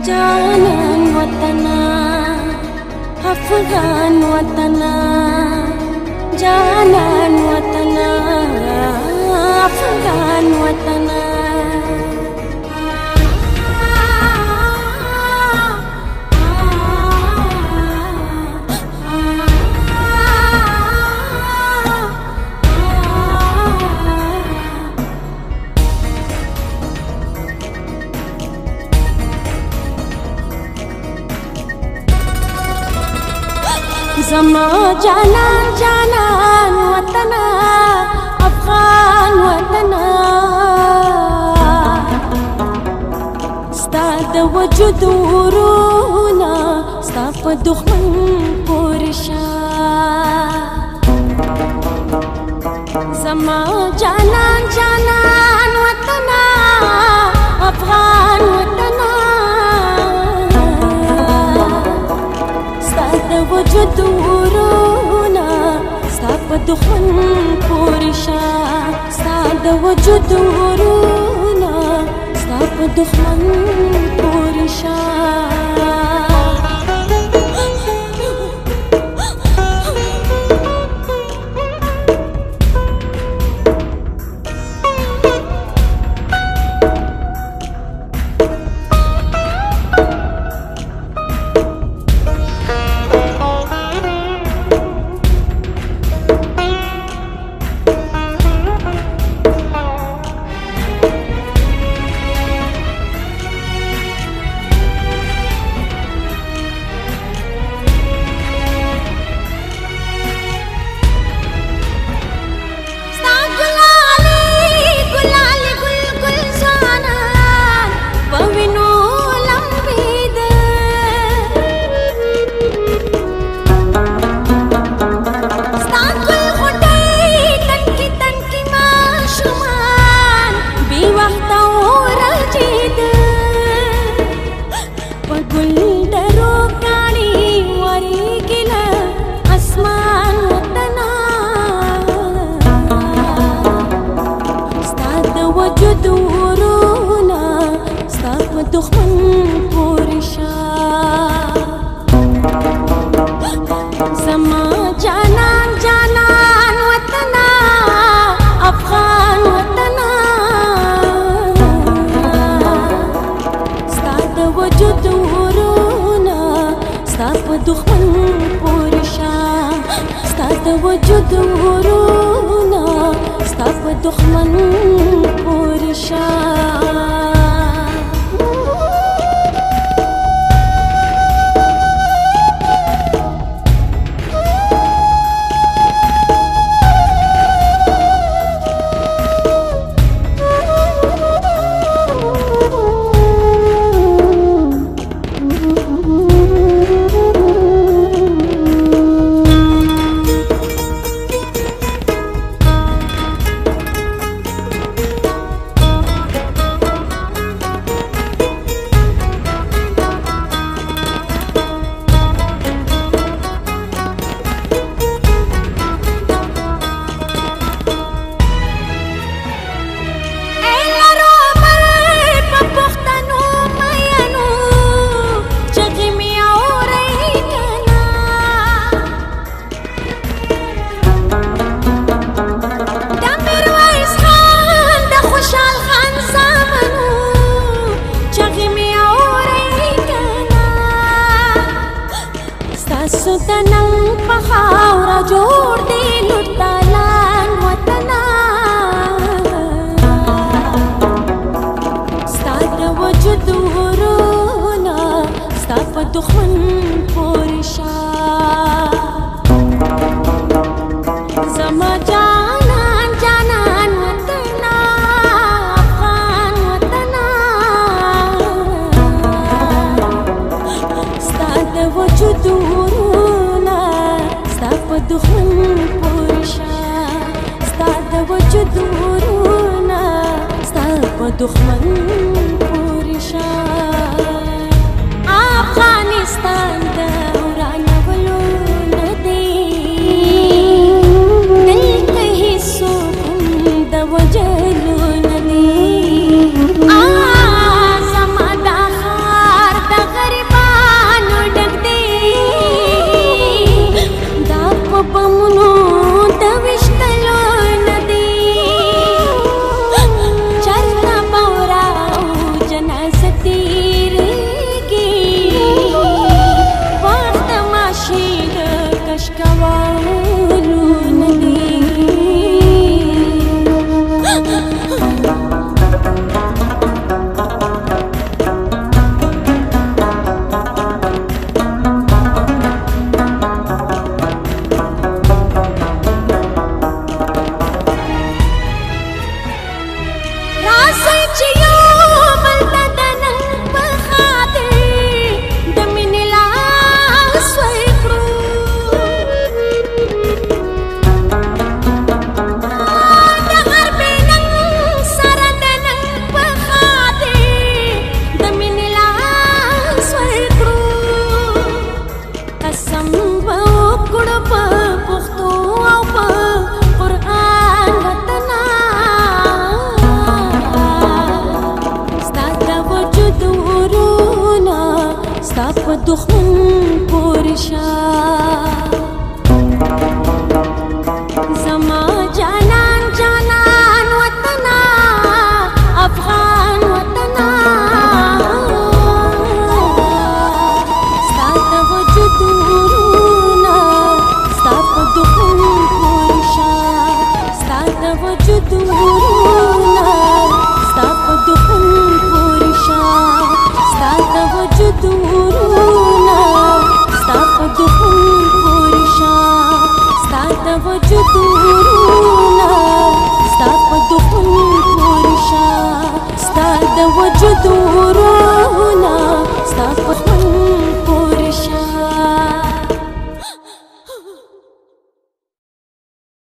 جانان وطنا افغان وطنا جانان وطنا افغان وطنا زما جانان جانان وطنا افغان وطنا ستا د وجود ورونا ستا په دښمن پورې شه زما جانان جانان وطنا افغان وطنا وجود ورونا ستا په دښمن پورې شه ستا د وجود ورونا ستا په دښمن پورې شه وجود ورونا ستا په دښمن پورې شه زما جانان جانان وطنا افغان وطنا ستا د وجود ورونا ستا په دښمن پورې شه ستا د وجود ورونا ستا په دښمن پورې شه سدنم په خاوره جوړ دی لوټالان وطنا ستا د وجود ورونا ستا په دښمن پورې شه زما جانان جانان وطنا افغان وطنا ستا د وجود په دښمن پورې شه ستا د وجود ورونا ستا په دښمن پورې شه افغانستان د ورانولو نه دی دلته هېڅوک هم د وژلو نه دی زما دا ښار د ستا په دښمن پورې شه